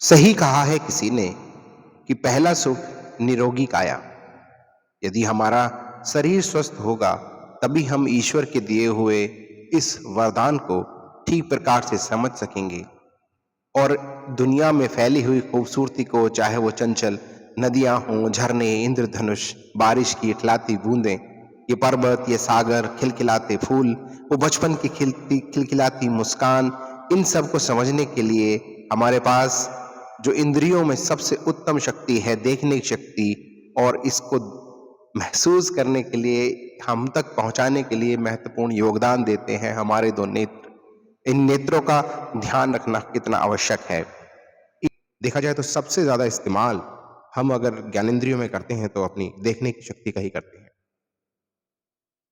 सही कहा है किसी ने कि पहला सुख निरोगी काया। यदि हमारा शरीर स्वस्थ होगा तभी हम ईश्वर के दिए हुए इस वरदान को ठीक प्रकार से समझ सकेंगे और दुनिया में फैली हुई खूबसूरती को, चाहे वो चंचल नदियां हों, झरने, इंद्रधनुष, बारिश की इठलाती बूंदें, ये पर्वत, ये सागर, खिलखिलाते फूल, वो बचपन की खिलती खिलखिलाती मुस्कान, इन सब को समझने के लिए हमारे पास जो इंद्रियों में सबसे उत्तम शक्ति है, देखने की शक्ति, और इसको महसूस करने के लिए, हम तक पहुंचाने के लिए महत्वपूर्ण योगदान देते हैं हमारे दो नेत्र। इन नेत्रों का ध्यान रखना कितना आवश्यक है। देखा जाए तो सबसे ज्यादा इस्तेमाल हम अगर ज्ञानेंद्रियों में करते हैं तो अपनी देखने की शक्ति का ही करते हैं।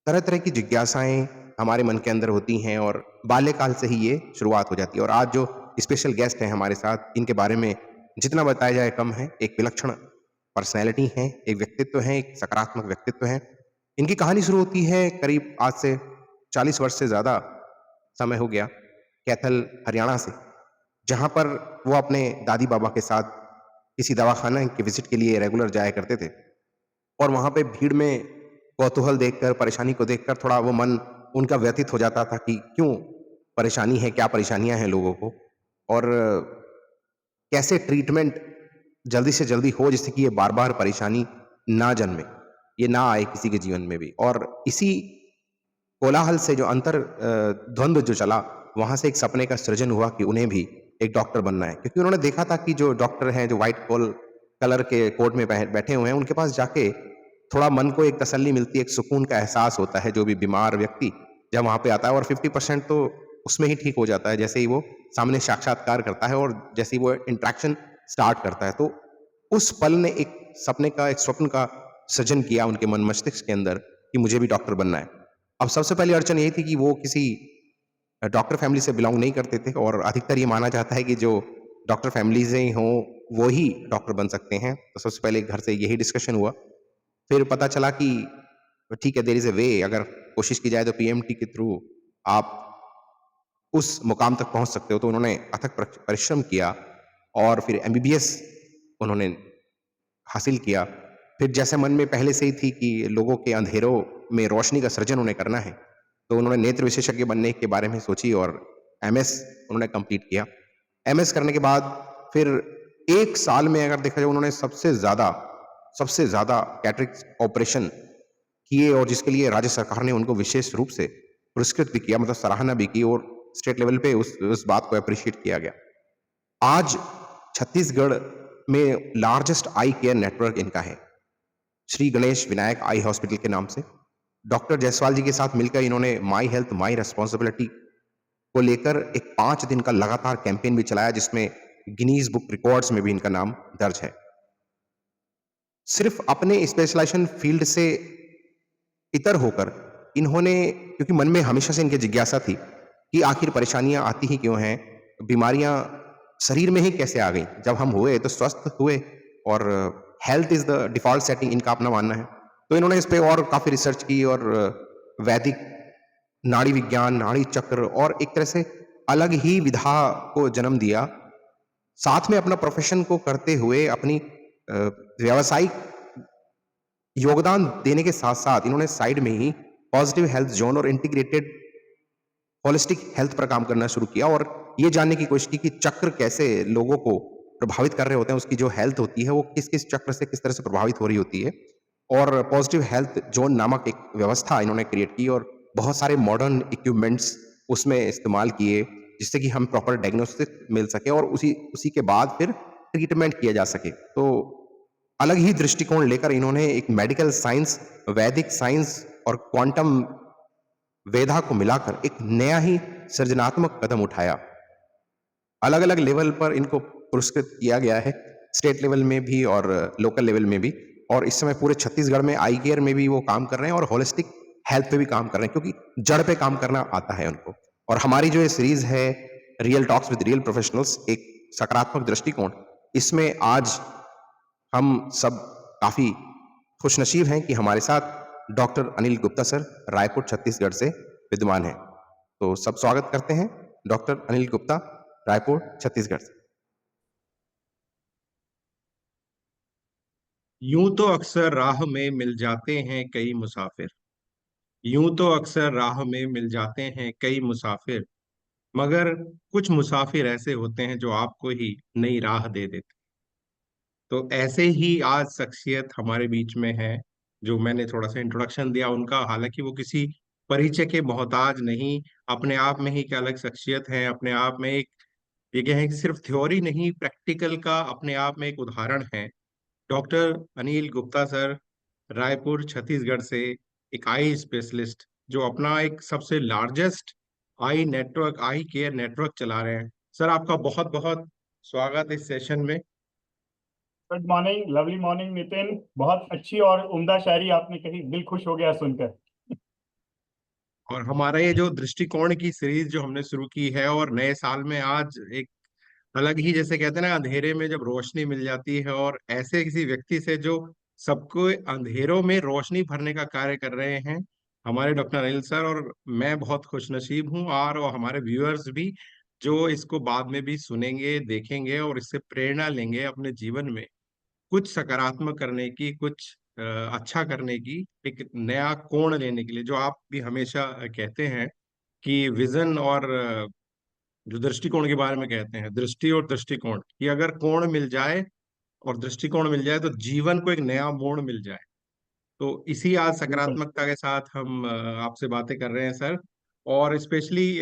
तरह तरह की जिज्ञासाएं हमारे मन के अंदर होती हैं और बाल्यकाल से ही ये शुरुआत हो जाती है। और आज जो स्पेशल गेस्ट हैं हमारे साथ, इनके बारे में जितना बताया जाए कम है। एक विलक्षण पर्सनैलिटी है, एक व्यक्तित्व है, एक सकारात्मक व्यक्तित्व है। इनकी कहानी शुरू होती है करीब आज से 40 वर्ष से ज्यादा समय हो गया, कैथल हरियाणा से, जहां पर वो अपने दादी बाबा के साथ किसी दवाखाना के विजिट के लिए रेगुलर जाया करते थे। और वहां पे भीड़ में कौतूहल देखकर, परेशानी को देखकर थोड़ा वो मन उनका व्यथित हो जाता था कि क्यों परेशानी है, क्या परेशानियां हैं लोगों को, और कैसे ट्रीटमेंट जल्दी से जल्दी हो जिससे कि ये बार बार परेशानी ना जन्मे, ये ना आए किसी के जीवन में भी। और इसी कोलाहल से जो द्वंद्व जो चला, वहां से एक सपने का सृजन हुआ कि उन्हें भी एक डॉक्टर बनना है। क्योंकि उन्होंने देखा था कि जो डॉक्टर हैं, जो व्हाइट कलर के कोट में बैठे हुए हैं, उनके पास जाके थोड़ा मन को एक तसल्ली मिलती है, एक सुकून का एहसास होता है। जो भी बीमार व्यक्ति जब वहां पे आता है, और 50% तो उसमें ही ठीक हो जाता है जैसे ही वो सामने साक्षात्कार करता है और जैसे ही वो इंट्रैक्शन स्टार्ट करता है। तो उस पल ने एक सपने का, एक स्वप्न का सृजन किया उनके मन मस्तिष्क के अंदर कि मुझे भी डॉक्टर बनना है। अब सबसे पहली अड़चन यही थी कि वो किसी डॉक्टर फैमिली से बिलोंग नहीं करते थे, और अधिकतर ये माना जाता है कि जो डॉक्टर फैमिली से हों वो ही डॉक्टर बन सकते हैं। तो सबसे पहले घर से यही डिस्कशन हुआ। फिर पता चला कि ठीक है, देयर इज अ वे, अगर कोशिश की जाए तो पीएमटी के थ्रू आप उस मुकाम तक पहुंच सकते हो। तो उन्होंने अथक परिश्रम किया और फिर एमबीबीएस उन्होंने हासिल किया। फिर जैसे मन में पहले से ही थी कि लोगों के अंधेरों में रोशनी का सृजन उन्हें करना है, तो उन्होंने नेत्र विशेषज्ञ बनने के बारे में सोची और एमएस उन्होंने कंप्लीट किया। एमएस करने के बाद फिर 1 साल में अगर देखा जाए, उन्होंने सबसे ज्यादा कैटरेक्ट ऑपरेशन किए, और जिसके लिए राज्य सरकार ने उनको विशेष रूप से पुरस्कृत भी किया, मतलब सराहना भी की, और स्टेट लेवल पे उस बात को अप्रिशिएट किया गया। आज छत्तीसगढ़ में लार्जेस्ट आई केयर नेटवर्क इनका है, श्री गणेश विनायक आई हॉस्पिटल के नाम से। डॉक्टर जायसवाल जी के साथ मिलकर इन्होंने माई हेल्थ माई रिस्पॉन्सिबिलिटी को लेकर एक 5 दिन का लगातार कैंपेन भी चलाया, जिसमें गिनीज बुक रिकॉर्ड्स में भी इनका नाम दर्ज है। सिर्फ अपने स्पेशलाइजेशन फील्ड से इतर होकर इन्होंने, क्योंकि मन में हमेशा से इनकी जिज्ञासा थी कि आखिर परेशानियां आती ही क्यों हैं, बीमारियां शरीर में ही कैसे आ गई, जब हम हुए तो स्वस्थ हुए, और health is the default setting, इनका अपना मानना है। तो इन्होंने इस पे और काफी रिसर्च की और वैदिक नाड़ी विज्ञान, नाड़ी चक्र और एक तरह से अलग ही विधा को जन्म दिया। साथ में अपना प्रोफेशन को करते हुए अपनी व्यावसायिक योगदान देने के साथ साथ इन्होंने साइड में ही पॉजिटिव हेल्थ जोन और इंटीग्रेटेड होलिस्टिक हेल्थ पर काम करना शुरू किया, और ये जानने की कोशिश की कि चक्र कैसे लोगों को प्रभावित कर रहे होते हैं, उसकी जो हेल्थ होती है वो किस किस चक्र से किस तरह से प्रभावित हो रही होती है। और पॉजिटिव हेल्थ जोन नामक एक व्यवस्था इन्होंने क्रिएट की, और बहुत सारे मॉडर्न इक्विपमेंट्स उसमें इस्तेमाल किए, जिससे कि हम प्रॉपर डायग्नोस्टिक मिल सके और उसी उसी के बाद फिर ट्रीटमेंट किया जा सके। तो अलग ही दृष्टिकोण लेकर इन्होंने एक मेडिकल साइंस, वैदिक साइंस और क्वांटम वेदा को मिलाकर एक नया ही सृजनात्मक कदम उठाया। अलग अलग लेवल पर इनको पुरस्कृत किया गया है, स्टेट लेवल में भी और लोकल लेवल में भी। और इस समय पूरे छत्तीसगढ़ में आई केयर में भी वो काम कर रहे हैं और होलिस्टिक हेल्थ पे भी काम कर रहे हैं, क्योंकि जड़ पे काम करना आता है उनको। और हमारी जो ये सीरीज है real talks with real professionals, एक सकारात्मक दृष्टिकोण, इसमें आज हम सब काफी खुशनसीब हैं कि हमारे साथ डॉक्टर अनिल गुप्ता सर रायपुर छत्तीसगढ़ से विद्यमान हैं। तो सब स्वागत करते हैं डॉक्टर अनिल गुप्ता, रायपुर छत्तीसगढ़ से। यूं तो अक्सर राह में मिल जाते हैं कई मुसाफिर। यूं तो अक्सर राह में मिल जाते हैं कई मुसाफिर, मगर कुछ मुसाफिर ऐसे होते हैं जो आपको ही नई राह दे देते। तो ऐसे ही आज शख्सियत हमारे बीच में है, जो मैंने थोड़ा सा इंट्रोडक्शन दिया उनका। हालांकि वो किसी परिचय के मोहताज नहीं, अपने आप में ही एक अलग शख्सियत है, अपने आप में एक, ये कहें कि सिर्फ थ्योरी नहीं, प्रैक्टिकल का अपने आप में एक उदाहरण है। डॉक्टर अनिल गुप्ता सर, रायपुर छत्तीसगढ़ से, एक आई स्पेशलिस्ट जो अपना एक सबसे largest I network, I care network चला रहे हैं। सर, आपका बहुत बहुत स्वागत इस सेशन में। Good morning, lovely morning Nitin. बहुत अच्छी और उम्दा शायरी आपने कही, दिल खुश हो गया सुनकर। और हमारा ये जो दृष्टिकोण की सीरीज जो हमने शुरू की है, और नए साल में आज एक अलग ही, जैसे कहते हैं ना, अंधेरे में जब रोशनी मिल जाती है, और ऐसे किसी व्यक्ति से जो सबको अंधेरों में रोशनी भरने का कार्य कर रहे हैं, हमारे डॉक्टर अनिल सर। और मैं बहुत खुशनसीब हूँ, और हमारे व्यूअर्स भी, जो इसको बाद में भी सुनेंगे, देखेंगे और इससे प्रेरणा लेंगे अपने जीवन में कुछ सकारात्मक करने की, कुछ अच्छा करने की, एक नया कोण लेने के लिए, जो आप भी हमेशा कहते हैं कि विजन और जो दृष्टिकोण के बारे में कहते हैं, दृष्टि और दृष्टिकोण, कि अगर कोण मिल जाए और दृष्टिकोण मिल जाए तो जीवन को एक नया मोड़ मिल जाए। तो इसी आज बिल्कुल। सकारात्मकता के साथ हम आपसे बातें कर रहे हैं सर। और स्पेशली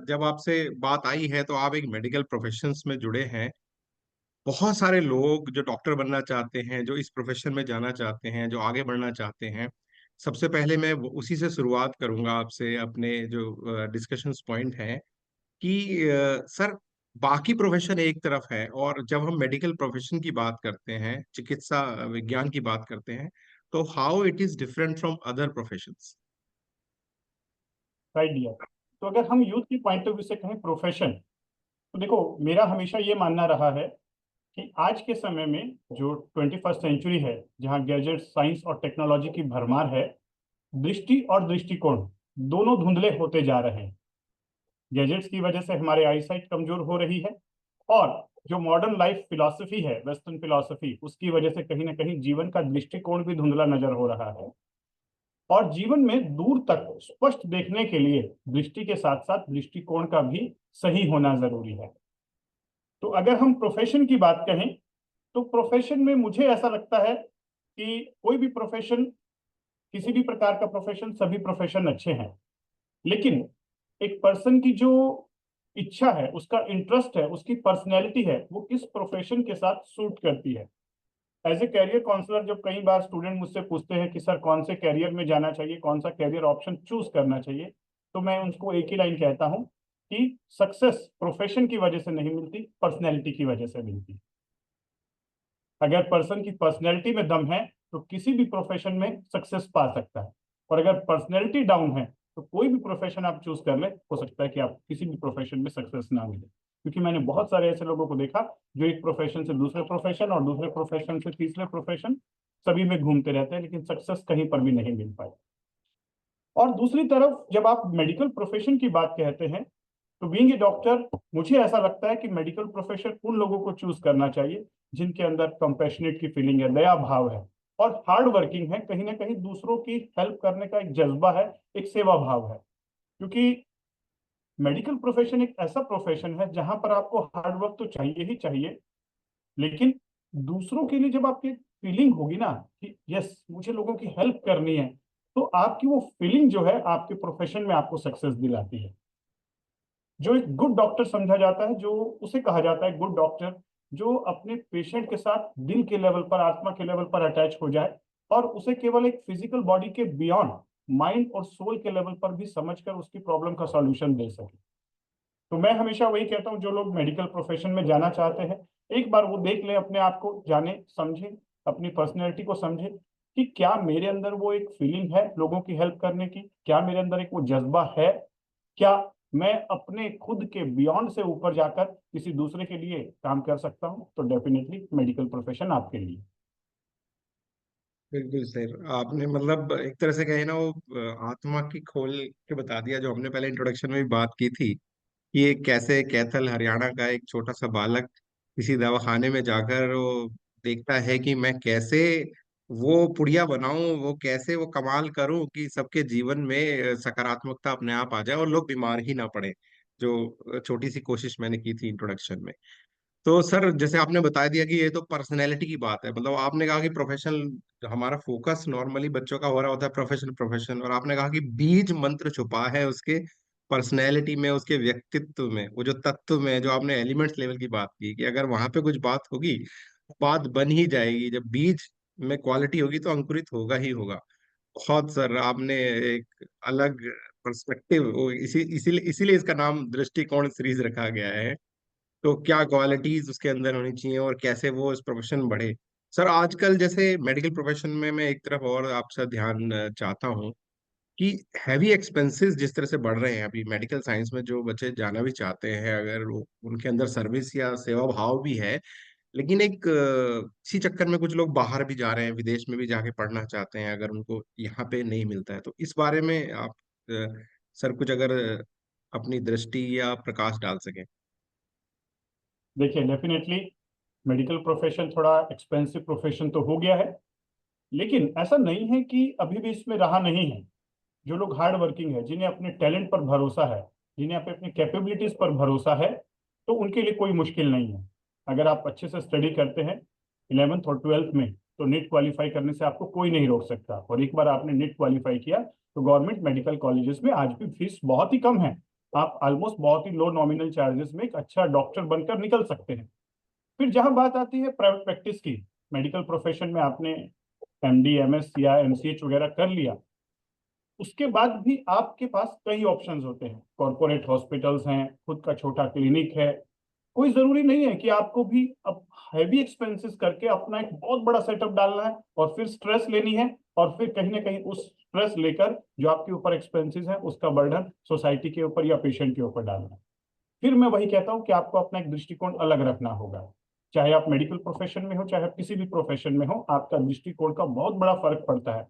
जब आपसे बात आई है तो आप एक मेडिकल प्रोफेशंस में जुड़े हैं। बहुत सारे लोग जो डॉक्टर बनना चाहते हैं, जो इस प्रोफेशन में जाना चाहते हैं, जो आगे बढ़ना चाहते हैं, सबसे पहले मैं उसी से शुरुआत करूंगा आपसे, अपने जो डिस्कशंस पॉइंट हैं कि सर, बाकी प्रोफेशन एक तरफ है, और जब हम मेडिकल प्रोफेशन की बात करते हैं, चिकित्सा विज्ञान की बात करते हैं, तो how it is different from other professions. Right dear. तो अगर हम यूथ की पॉइंट ऑफ व्यू से कहें प्रोफेशन, तो देखो, मेरा हमेशा ये मानना रहा है कि आज के समय में जो 21st सेंचुरी है, जहाँ गैजेट, साइंस और टेक्नोलॉजी की भरमार है, दृष्टि और दृष्टिकोण दोनों धुंधले होते जा रहे हैं। गैजेट्स की वजह से हमारे आईसाइट कमजोर हो रही है, और जो मॉडर्न लाइफ फिलॉसफी है, वेस्टर्न फिलॉसफी, उसकी वजह से कहीं ना कहीं जीवन का दृष्टिकोण भी धुंधला नजर हो रहा है। और जीवन में दूर तक स्पष्ट देखने के लिए दृष्टि के साथ साथ दृष्टिकोण का भी सही होना जरूरी है। तो अगर हम प्रोफेशन की बात कहें, तो प्रोफेशन में मुझे ऐसा लगता है कि कोई भी प्रोफेशन, किसी भी प्रकार का प्रोफेशन, सभी प्रोफेशन अच्छे हैं। लेकिन एक पर्सन की जो इच्छा है, उसका इंटरेस्ट है, उसकी पर्सनैलिटी है, वो किस प्रोफेशन के साथ सूट करती है। एज ए कैरियर काउंसलर जब कई बार स्टूडेंट मुझसे पूछते हैं कि सर कौन से कैरियर में जाना चाहिए, कौन सा कैरियर ऑप्शन चूज करना चाहिए, तो मैं उनको एक ही लाइन कहता हूं कि सक्सेस प्रोफेशन की वजह से नहीं मिलती, पर्सनैलिटी की वजह से मिलती। अगर पर्सन की पर्सनैलिटी में दम है तो किसी भी प्रोफेशन में सक्सेस पा सकता है, और अगर पर्सनैलिटी डाउन है तो कोई भी प्रोफेशन आप चूज कर ले, हो सकता है कि आप किसी भी प्रोफेशन में सक्सेस ना मिले। क्योंकि मैंने बहुत सारे ऐसे लोगों को देखा जो एक प्रोफेशन से दूसरे प्रोफेशन और दूसरे प्रोफेशन से तीसरे प्रोफेशन, सभी में घूमते रहते हैं, लेकिन सक्सेस कहीं पर भी नहीं मिल पाई। और दूसरी तरफ जब आप मेडिकल प्रोफेशन की बात कहते हैं, तो बीइंग ए डॉक्टर, मुझे ऐसा लगता है कि मेडिकल प्रोफेशन उन लोगों को चूज करना चाहिए जिनके अंदर कंपैशनेट की फीलिंग है, दया भाव है, और हार्ड वर्किंग है, कहीं ना कहीं दूसरों की हेल्प करने का एक जज्बा है, एक सेवा भाव है। क्योंकि मेडिकल प्रोफेशन एक ऐसा प्रोफेशन है जहां पर आपको हार्ड वर्क तो चाहिए ही चाहिए, लेकिन दूसरों के लिए जब आपकी फीलिंग होगी ना कि यस मुझे लोगों की हेल्प करनी है, तो आपकी वो फीलिंग जो है आपके प्रोफेशन में आपको सक्सेस दिलाती है। जो एक गुड डॉक्टर समझा जाता है, जो उसे कहा जाता है गुड डॉक्टर, जो अपने पेशेंट के साथ दिल के लेवल पर, आत्मा के लेवल पर अटैच हो जाए, और उसे केवल एक फिजिकल बॉडी के बियॉन्ड माइंड और सोल के लेवल पर भी समझकर उसकी प्रॉब्लम का सॉल्यूशन दे सके। तो मैं हमेशा वही कहता हूँ, जो लोग मेडिकल प्रोफेशन में जाना चाहते हैं, एक बार वो देख लें अपने आप को, जाने समझे, अपनी पर्सनैलिटी को समझे कि क्या मेरे अंदर वो एक फीलिंग है लोगों की हेल्प करने की, क्या मेरे अंदर एक वो जज्बा है, क्या मैं अपने खुद के बियॉन्ड से ऊपर जाकर किसी दूसरे के लिए काम कर सकता हूं। तो डेफिनेटली मेडिकल प्रोफेशन आपके लिए। बिल्कुल सर, आपने मतलब एक तरह से कहे ना, वो आत्मा की खोल के बता दिया, जो हमने पहले इंट्रोडक्शन में भी बात की थी, कि ये कैसे कैथल हरियाणा का एक छोटा सा बालक किसी दवाखाने में जाकर वो देखता है कि मैं कैसे वो पुड़िया बनाऊं, वो कैसे वो कमाल करूं कि सबके जीवन में सकारात्मकता अपने आप आ जाए और लोग बीमार ही ना पड़े, जो छोटी सी कोशिश मैंने की थी इंट्रोडक्शन में। तो सर जैसे आपने बता दिया कि ये तो पर्सनैलिटी की बात है, मतलब आपने कहा कि प्रोफेशनल, हमारा फोकस नॉर्मली बच्चों का हो रहा होता है प्रोफेशनल प्रोफेशन, और आपने कहा कि बीज मंत्र छुपा है उसके पर्सनैलिटी में, उसके व्यक्तित्व में, वो जो तत्व में, जो आपने एलिमेंट्स लेवल की बात की कि अगर वहां पे कुछ बात होगी, बात बन ही जाएगी। जब बीज में क्वालिटी होगी तो अंकुरित होगा ही होगा। बहुत सर आपने एक अलग पर्सपेक्टिव, इसीलिए इसीलिए इसका नाम दृष्टिकोण सीरीज रखा गया है। तो क्या क्वालिटीज उसके अंदर होनी चाहिए और कैसे वो इस प्रोफेशन बढ़े। सर आजकल जैसे मेडिकल प्रोफेशन में मैं एक तरफ और आपसे ध्यान चाहता हूँ कि हैवी एक्सपेंसेस जिस तरह से बढ़ रहे हैं अभी मेडिकल साइंस में, जो बच्चे जाना भी चाहते हैं, अगर उनके अंदर सर्विस या सेवा भाव भी है, लेकिन एक इसी चक्कर में कुछ लोग बाहर भी जा रहे हैं, विदेश में भी जाके पढ़ना चाहते हैं, अगर उनको यहाँ पे नहीं मिलता है। तो इस बारे में आप सर कुछ अगर अपनी दृष्टि या प्रकाश डाल सकें। देखिए, डेफिनेटली मेडिकल प्रोफेशन थोड़ा एक्सपेंसिव प्रोफेशन तो हो गया है, लेकिन ऐसा नहीं है कि अभी भी इसमें रहा नहीं है। जो लोग हार्ड वर्किंग है, जिन्हें अपने टैलेंट पर भरोसा है, जिन्हें अपनी कैपेबिलिटीज पर भरोसा है, तो उनके लिए कोई मुश्किल नहीं है। अगर आप अच्छे से स्टडी करते हैं 11th और 12th में, तो नीट क्वालिफाई करने से आपको कोई नहीं रोक सकता। और एक बार आपने नीट क्वालिफाई किया तो गवर्नमेंट मेडिकल कॉलेजेस में आज भी फीस बहुत ही कम है। आप ऑलमोस्ट बहुत ही लो नॉमिनल चार्जेस में एक अच्छा डॉक्टर बनकर निकल सकते हैं। फिर जहां बात आती है प्राइवेट प्रैक्टिस की, मेडिकल प्रोफेशन में आपने एमडी एमएस या एमसीएच वगैरह कर लिया, उसके बाद भी आपके पास कई ऑप्शंस होते हैं। कॉरपोरेट हॉस्पिटल्स हैं, खुद का छोटा क्लिनिक है। कोई जरूरी नहीं है कि आपको भी अब हैवी एक्सपेंसेस करके अपना एक बहुत बड़ा सेटअप डालना है और फिर स्ट्रेस लेनी है, और फिर कहीं ना कहीं उस स्ट्रेस लेकर जो आपके ऊपर एक्सपेंसेस है उसका बर्डन सोसाइटी के ऊपर या पेशेंट के ऊपर डालना है। फिर मैं वही कहता हूँ कि आपको अपना एक दृष्टिकोण अलग रखना होगा। चाहे आप मेडिकल प्रोफेशन में हो, चाहे आप किसी भी प्रोफेशन में हो, आपका दृष्टिकोण का बहुत बड़ा फर्क पड़ता है।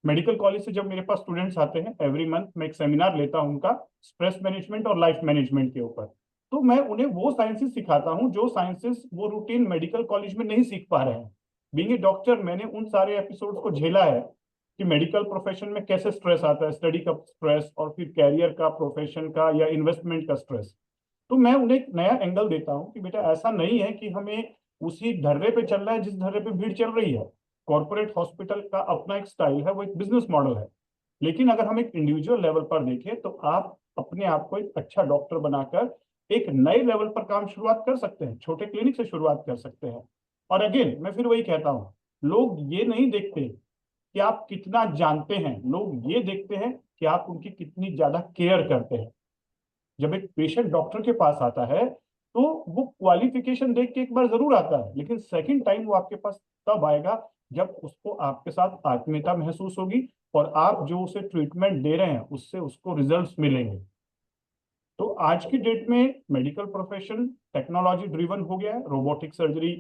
मेडिकल कॉलेज से जब मेरे पास स्टूडेंट्स आते हैं, एवरी मंथ मैं एक सेमिनार लेता हूं उनका स्ट्रेस मैनेजमेंट और लाइफ मैनेजमेंट के ऊपर। तो मैं उन्हें वो साइंसेस सिखाता हूं जो साइंसेस वो रूटीन मेडिकल कॉलेज में नहीं सीख पा रहे हैं। बीइंग ए डॉक्टर, मैंने उन सारे एपिसोड्स को झेला है कि मेडिकल प्रोफेशन में कैसे स्ट्रेस आता है, स्टडी का स्ट्रेस और फिर कैरियर का, प्रोफेशन का या इन्वेस्टमेंट का स्ट्रेस। तो मैं उन्हें एक नया एंगल देता हूँ कि बेटा ऐसा नहीं है कि हमें उसी ढर्रे पे चलना है जिस ढर्रे पे भीड़ चल रही है। कॉर्पोरेट हॉस्पिटल का अपना एक स्टाइल है, वो एक बिजनेस मॉडल है। लेकिन अगर हम एक इंडिविजुअल लेवल पर देखें तो आप अपने आप को एक अच्छा डॉक्टर बनाकर एक नए लेवल पर काम शुरुआत कर सकते हैं, छोटे क्लिनिक से शुरुआत कर सकते हैं। और अगेन मैं फिर वही कहता हूँ, लोग ये नहीं देखते कि आप कितना जानते हैं, लोग ये देखते हैं कि आप उनकी कितनी ज्यादा केयर करते हैं। जब एक पेशेंट डॉक्टर के पास आता है तो वो क्वालिफिकेशन देख के एक बार जरूर आता है, लेकिन सेकंड टाइम वो आपके पास तब आएगा जब उसको आपके साथ आत्मीयता महसूस होगी और आप जो उसे ट्रीटमेंट दे रहे हैं उससे उसको रिजल्ट्स मिलेंगे। तो आज की डेट में मेडिकल प्रोफेशन टेक्नोलॉजी ड्रिवन हो गया है, रोबोटिक सर्जरी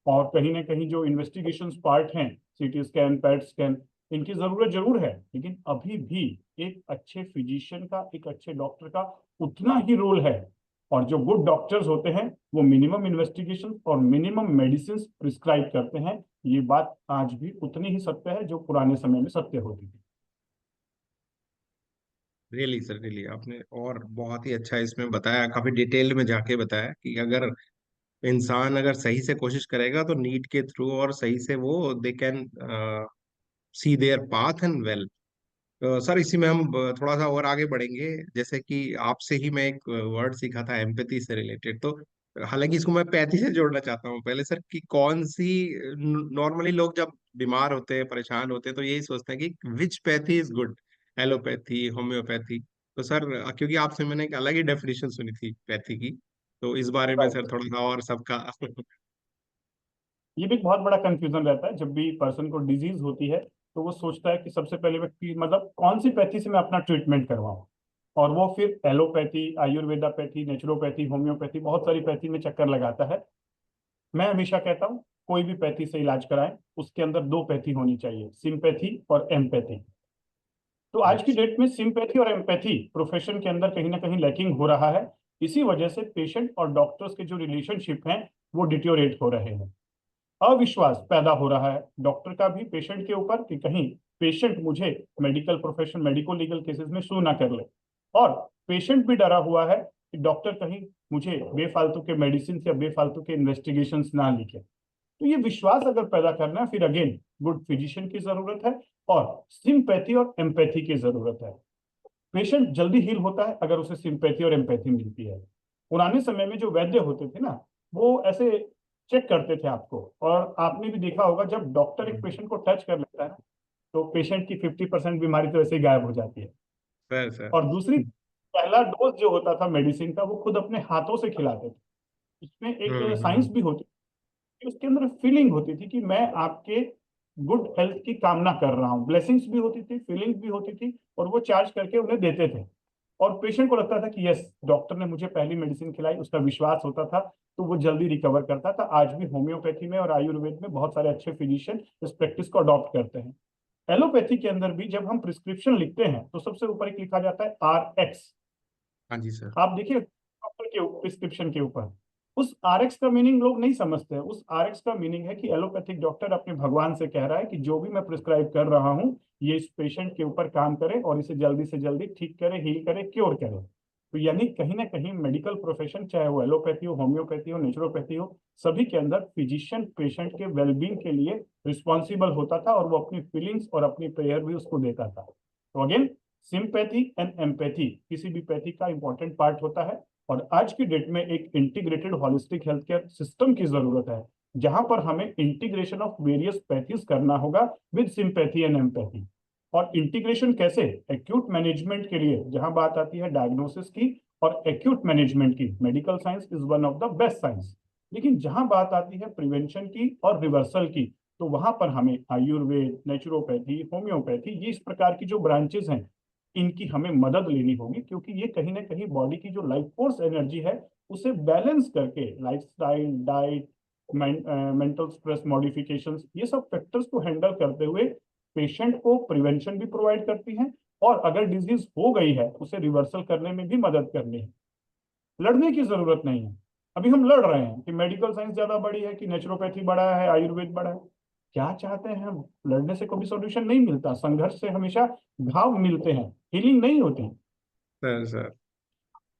और कहीं ना कहीं जो इन्वेस्टिगेशन पार्ट हैं, सीटी स्कैन, पैट स्कैन, इनकी जरूरत जरूर है। लेकिन अभी भी एक अच्छे फिजिशियन का, एक अच्छे डॉक्टर का उतना ही रोल है। और जो गुड डॉक्टर्स होते हैं वो मिनिमम इन्वेस्टिगेशन और मिनिमम मेडिसिन प्रिस्क्राइब करते हैं। ये बात आज भी उतनी ही सत्य है जो पुराने समय में सत्य होती थी। रियली सर, रियली आपने और बहुत ही अच्छा इसमें बताया, काफी डिटेल में जाके बताया कि अगर इंसान अगर सही से कोशिश करेगा तो नीट के थ्रू और सही से वो they can see there path and well. Sir इसी में हम थोड़ा सा और आगे बढ़ेंगे। जैसे कि आपसे ही मैं एक वर्ड सीखा था एम्पैथी से रिलेटेड, तो हालांकि इसको मैं पैथी से जोड़ना चाहता हूँ पहले सर, कि कौन सी, नॉर्मली लोग जब बीमार होते हैं, परेशान होते हैं, तो यही सोचते हैं कि which pathy is good, allopathy, homeopathy. तो सर क्योंकि आपसे मैंने एक अलग ही डेफिनेशन सुनी थी पैथी की, तो इस बारे में सर थोड़ा सा और सबका ये भी एक बहुत बड़ा कंफ्यूजन रहता है। जब भी पर्सन को डिजीज होती है तो वो सोचता है कि सबसे पहले व्यक्ति मतलब कौन सी पैथी से मैं अपना ट्रीटमेंट करवाऊं, और वो फिर allopathy, Ayurveda pathy, naturopathy, homeopathy, बहुत सारी पैथी में चक्कर लगाता है। मैं हमेशा कहता हूँ कोई भी पैथी से इलाज कराएं, उसके अंदर दो पैथी होनी चाहिए, सिंपैथी और एम्पैथी। तो आज की अच्छा। डेट में सिंपैथी और एम्पैथी प्रोफेशन के अंदर कहीं ना कहीं लैकिंग हो रहा है। इसी वजह से पेशेंट और डॉक्टर्स के जो रिलेशनशिप हैं वो डिटोरेट हो रहे हैं। अविश्वास पैदा हो रहा है डॉक्टर का भी पेशेंट के ऊपर कि कहीं पेशेंट मुझे medical profession medico legal cases में सू ना कर ले, और पेशेंट भी डरा हुआ है कि डॉक्टर कहीं मुझे बेफालतू के मेडिसिन या बेफालतू के इन्वेस्टिगेशंस ना लिखे। तो ये विश्वास अगर पैदा करना है, फिर अगेन गुड फिजिशियन की जरूरत है और सिंपैथी और एम्पैथी की जरूरत है। पेशेंट जल्दी हील होता है अगर उसे सिंपैथी और एम्पैथी मिलती है। पुराने समय में जो वैद्य होते थे ना, वो ऐसे चेक करते थे आपको, और आपने भी देखा होगा जब डॉक्टर एक पेशेंट को टच कर लेता है ना, तो पेशेंट की 50% बीमारी तो ऐसे ही गायब हो जाती है। सर और दूसरी, पहला डोज जो होता था मेडिसिन का, वो खुद अपने हाथों से खिलाते थे। इसमें एक साइंस भी होती थी, उसके अंदर फीलिंग होती थी कि मैं आपके गुड हेल्थ की कामना कर रहा हूँ। ब्लेसिंग्स भी होती थी, फीलिंग्स भी होती थी, और वो चार्ज करके उन्हें देते थे। और पेशेंट को लगता था कि यस, डॉक्टर ने मुझे पहली मेडिसिन खिलाई, उसका विश्वास होता था, तो वो जल्दी रिकवर करता था। आज भी होम्योपैथी में और आयुर्वेद में बहुत सारे अच्छे फिजिशियन इस प्रैक्टिस को अडॉप्ट करते हैं। एलोपैथी के अंदर भी जब हम प्रिस्क्रिप्शन लिखते हैं तो सबसे ऊपर एक लिखा जाता है RX। हाँ जी सर। आप देखिए डॉक्टर के प्रिस्क्रिप्शन के ऊपर उस RX का मीनिंग लोग नहीं समझते हैं। उस RX का मीनिंग है कि एलोपैथिक डॉक्टर अपने भगवान से कह रहा है कि जो भी मैं प्रिस्क्राइब कर रहा हूँ, ये इस पेशेंट के ऊपर काम करे और इसे जल्दी से जल्दी ठीक करे, हील करे, क्योर करे। तो यानी कहीं ना कहीं मेडिकल प्रोफेशन, चाहे वो एलोपैथी हो, होम्योपैथी हो, नेचुरोपैथी हो, सभी के अंदर फिजिशियन पेशेंट के वेलबींग के लिए रिस्पॉन्सिबल होता था, और वो अपनी फीलिंग्स और अपनी प्रेयर भी उसको देता था। तो अगेन, सिंपैथी एंड एम्पैथी किसी भी पैथी का इंपॉर्टेंट पार्ट होता है। और आज की डेट में एक integrated holistic health care system की जरूरत है, जहां पर हमें इंटीग्रेशन ऑफ वेरियस पैथीज करना होगा विद सिंपैथी एंड एम्पैथी। और इंटीग्रेशन कैसे? एक्यूट मैनेजमेंट के लिए जहां बात आती है डायग्नोसिस की और एक्यूट मैनेजमेंट की, medical science is one of the best science. लेकिन जहां बात आती है प्रिवेंशन की और रिवर्सल की, तो वहां पर हमें आयुर्वेद, नेचुरोपैथी, होम्योपैथी, ये इस प्रकार की जो ब्रांचेस हैं, इनकी हमें मदद लेनी होगी, क्योंकि ये कहीं ना कहीं बॉडी की जो लाइफ फोर्स एनर्जी है उसे बैलेंस करके lifestyle, diet, mental stress modifications, ये सब फैक्टर्स को हैंडल करते हुए पेशेंट को प्रिवेंशन भी प्रोवाइड करती हैं, और अगर डिजीज हो गई है उसे रिवर्सल करने में भी मदद करनी है। लड़ने की जरूरत नहीं है। अभी हम लड़ रहे हैं कि मेडिकल साइंस ज्यादा बड़ी है, कि नेचुरोपैथी बड़ा है, आयुर्वेद बड़ा है। क्या चाहते हैं हम? लड़ने से कभी सॉल्यूशन नहीं मिलता, संघर्ष से हमेशा घाव मिलते हैं, हीलिंग नहीं होती। सर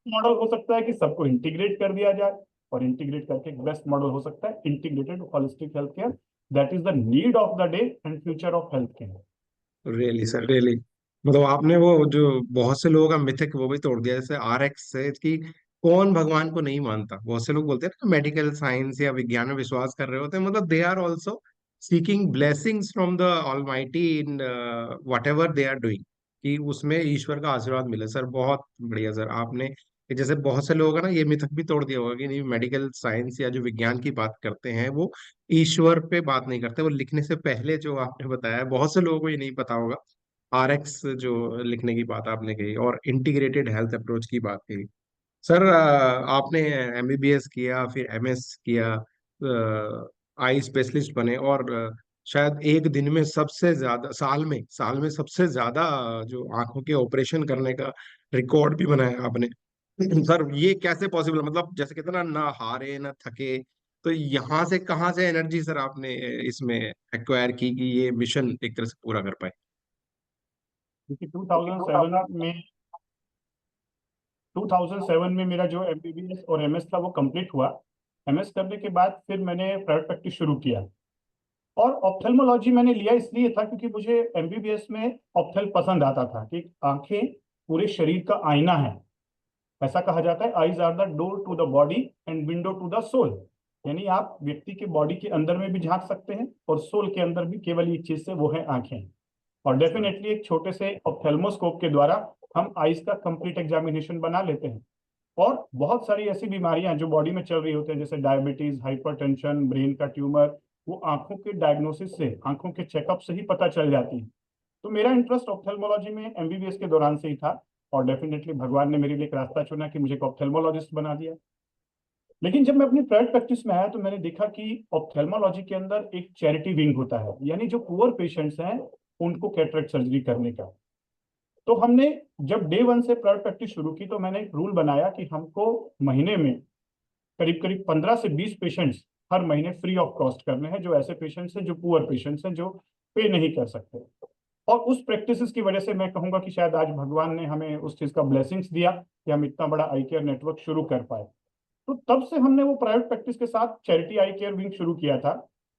मॉडल हो सकता है कि सबको इंटीग्रेट कर दिया जाए, और इंटीग्रेट करके एक बेस्ट मॉडल हो सकता है integrated holistic health care. That is the need of the day and future of health care. Really sir, really, मतलब आपने वो जो बहुत से लोगों का मिथक वो भी तोड़ दिया, जैसे RX से कि कौन भगवान को नहीं मानता। बहुत से लोग बोलते हैं ना मेडिकल साइंस या विज्ञान में विश्वास कर रहे होते हैं, मतलब they are also seeking blessings from the almighty in whatever they are doing, कि उसमें ईश्वर का आशीर्वाद मिले। सर बहुत बढ़िया सर आपने, जैसे बहुत से लोग हैं ना, ये मिथक भी तोड़ दिया होगा कि नहीं, मेडिकल साइंस या जो विज्ञान की बात करते हैं वो ईश्वर पे बात नहीं करते। वो लिखने से पहले जो आपने बताया, बहुत से लोगों को ये नहीं पता होगा। RX जो लिखने की बात आपने कही और इंटीग्रेटेड हेल्थ अप्रोच की बात कही। सर आपने MBBS किया, फिर MS किया, आई स्पेशलिस्ट बने, और शायद एक दिन में सबसे ज्यादा, साल में सबसे ज्यादा जो आंखों के ऑपरेशन करने का रिकॉर्ड भी बनाया आपने। सर ये कैसे पॉसिबल, मतलब जैसे कहते हैं ना, ना हारे ना थके, तो यहाँ से कहाँ से एनर्जी सर आपने इसमें एक्वायर की कि ये मिशन एक तरह से पूरा कर पाए? क्योंकि 2007 में मेरा जो MBBS और MS था वो कंप्लीट हुआ। MS करने के बाद फिर मैंने प्राइवेट प्रैक्टिस शुरू किया, और ऑप्थेल्मोलॉजी मैंने लिया इसलिए था क्योंकि मुझे MBBS में ऑप्थेल पसंद आता था, कि आंखें पूरे शरीर का आईना है। ऐसा कहा जाता है, eyes are the door to the body and window to the soul. यानी आप व्यक्ति के बॉडी के अंदर में भी झांक सकते हैं, और सोल के अंदर भी केवल एक चीज से, वो है आंखें। और डेफिनेटली एक छोटे से ऑप्थेल्मोस्कोप के द्वारा हम आईज का कंप्लीट एग्जामिनेशन बना लेते हैं। और बहुत सारी ऐसी बीमारियां जो बॉडी में चल रही होती हैं, जैसे डायबिटीज, हाइपरटेंशन, ब्रेन का ट्यूमर, वो आंखों के डायग्नोसिस से, आंखों के चेकअप से ही पता चल जाती है। तो मेरा इंटरेस्ट ऑप्थेल्मोलॉजी में MBBS के दौरान से ही था, और डेफिनेटली भगवान ने मेरे लिए एक रास्ता चुना कि मुझे ऑप्थेल्मोलॉजिस्ट बना दिया। लेकिन जब मैं अपनी प्राइवेट प्रैक्टिस में आया तो मैंने देखा कि ऑप्थेल्मोलॉजी के अंदर एक चैरिटी विंग होता है, यानी जो पुअर पेशेंट्स हैं उनको कैटरेक्ट सर्जरी करने का। तो हमने जब डे 1 से प्राइवेट प्रैक्टिस शुरू की, तो मैंने एक रूल बनाया कि हमको महीने में करीब करीब 15 से 20 पेशेंट्स हर महीने फ्री ऑफ कॉस्ट करने हैं, जो ऐसे पेशेंट्स हैं, जो पुअर पेशेंट्स हैं, जो पे नहीं कर सकते। और उस प्रैक्टिसेस की वजह से मैं कहूंगा कि शायद आज भगवान ने हमें उस चीज का ब्लेसिंग्स दिया कि हम इतना बड़ा आई केयर नेटवर्क शुरू कर पाए। तो तब से हमने वो प्राइवेट प्रैक्टिस के साथ चैरिटी आई केयर विंग शुरू किया था।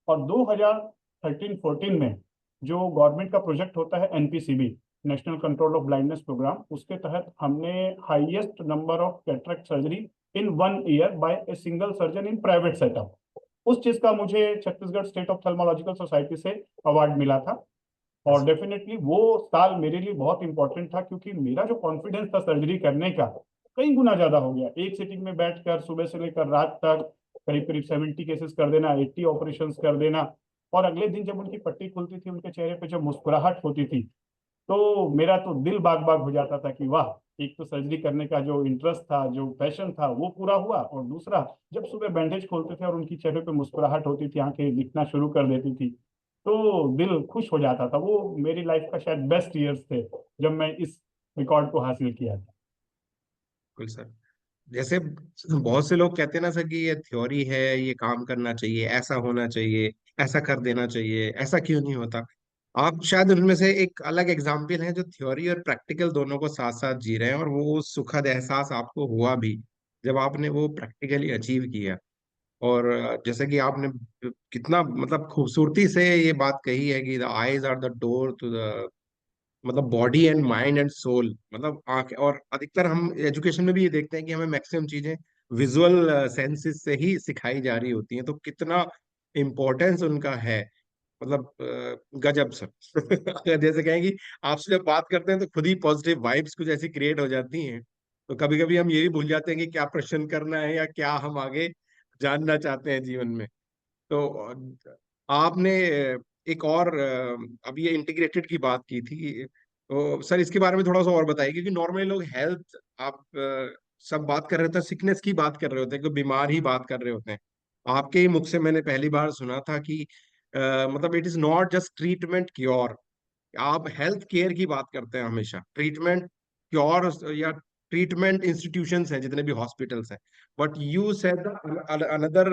और 2013-14 में जो गवर्नमेंट का प्रोजेक्ट होता है NPCB, national control of blindness programme, उसके तहत हमने highest number of cataract surgery in 1 year by a single surgeon in private setup, उस चीज का मुझे छत्तीसगढ़ स्टेट ऑप्थेल्मोलॉजिकल सोसाइटी से अवार्ड मिला था। और डेफिनेटली वो साल मेरे लिए बहुत इंपॉर्टेंट था, क्योंकि मेरा जो कॉन्फिडेंस था सर्जरी करने का कई गुना ज्यादा हो गया। एक सिटिंग में बैठकर सुबह से लेकर रात तक करीब करीब 70 केसेस कर देना, 80 ऑपरेशंस कर देना। और अगले दिन जब उनकी पट्टी खुलती थी, उनके चेहरे पे जब मुस्कुराहट होती थी, तो मेरा तो दिल बाग बाग हो जाता था कि वाह, एक तो सर्जरी करने का जो इंटरेस्ट था, जो पैशन था, वो पूरा हुआ। और दूसरा, जब सुबह बैंडेज खोलते थे और उनकी चेहरे पे मुस्कुराहट होती थी, आंखें दिखना शुरू कर देती थी, तो दिल खुश हो जाता था। वो मेरी लाइफ का शायद बेस्ट ईयर्स थे जब मैं इस रिकॉर्ड को हासिल किया था। बिल्कुल सर। जैसे बहुत से लोग कहते हैं ना सर कि ये थ्योरी है, ये काम करना चाहिए, ऐसा होना चाहिए, ऐसा कर देना चाहिए, ऐसा क्यों नहीं होता। आप शायद उनमें से एक अलग एग्जाम्पल है जो थ्योरी और प्रैक्टिकल दोनों को साथ साथ जी रहे हैं, और वो सुखद एहसास आपको हुआ भी जब आपने वो प्रैक्टिकली अचीव किया। और जैसे कि आपने कितना मतलब खूबसूरती से ये बात कही है कि the eyes are the door to the मतलब body and mind and soul, मतलब आंख। और अधिकतर हम एजुकेशन में भी ये देखते हैं कि हमें मैक्सिमम चीजें विजुअल सेंसेस से ही सिखाई जा रही होती हैं, तो कितना इम्पोर्टेंस उनका है। मतलब गजब सर। अगर जैसे कहें कि आपसे जब बात करते हैं तो खुद ही पॉजिटिव वाइब्स कुछ ऐसी क्रिएट हो जाती हैं, तो कभी कभी हम ये भी भूल जाते हैं कि क्या प्रश्न करना है या क्या हम आगे जानना चाहते हैं जीवन में। तो आपने एक और अब ये इंटीग्रेटेड की बात की थी, तो सर इसके बारे में थोड़ा सा और बताइए, क्योंकि नॉर्मली लोग हेल्थ, आप सब बात कर रहे होते हैं, सिकनेस की बात कर रहे होते हैं, कोई बीमार ही बात कर रहे होते हैं। आपके ही मुख से मैंने पहली बार सुना था कि मतलब it is not just treatment cure. आप हेल्थ केयर की बात करते हैं हमेशा, ट्रीटमेंट क्योर या ट्रीटमेंट इंस्टीट्यूशंस हैं जितने भी हॉस्पिटल्स हैं, but you said another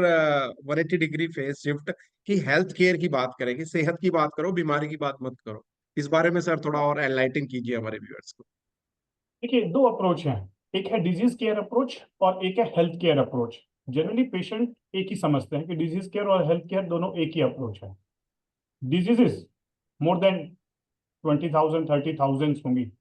180 degree phase shift कि हेल्थ केयर की बात करें, कि सेहत की बात करो, बीमारी की बात मत करो। इस बारे में सर थोड़ा और एनलाइटन कीजिए हमारे व्यूअर्स को। देखिए, दो अप्रोच हैं। एक है डिजीज केयर अप्रोच और एक है health care approach. Generally patient एक ही समझते हैं कि डिजीज केयर और हेल्थ केयर दोनों एक ही अप्रोच है। डिजीजेस मोर देन 20,000 30,000 होंगी।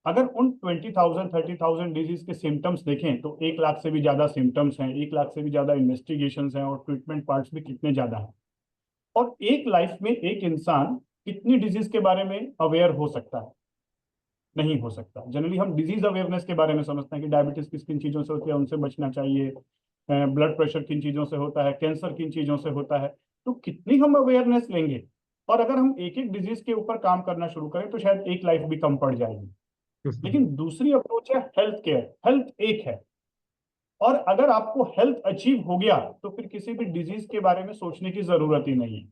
अगर उन 20,000 30,000 डिजीज के सिम्टम्स देखें तो 1 लाख से भी ज्यादा सिम्टम्स हैं, 1 लाख से भी ज्यादा इन्वेस्टिगेशंस हैं, और ट्रीटमेंट पार्ट्स भी कितने ज्यादा हैं। और एक लाइफ में एक इंसान कितनी डिजीज के बारे में अवेयर हो सकता है? नहीं हो सकता। जनरली हम डिजीज अवेयरनेस के बारे में समझते हैं कि डायबिटीज किस किन चीजों से होती है, उनसे बचना चाहिए, ब्लड प्रेशर किन चीजों से होता है, कैंसर किन चीजों से होता है। तो कितनी हम अवेयरनेस लेंगे? और अगर हम एक एक डिजीज के ऊपर काम करना शुरू करें तो शायद एक लाइफ भी कम पड़ जाएगी। लेकिन दूसरी अप्रोच है हेल्थ केयर। हेल्थ एक है, और अगर आपको हेल्थ अचीव हो गया तो फिर किसी भी डिजीज के बारे में सोचने की जरूरत ही नहीं है।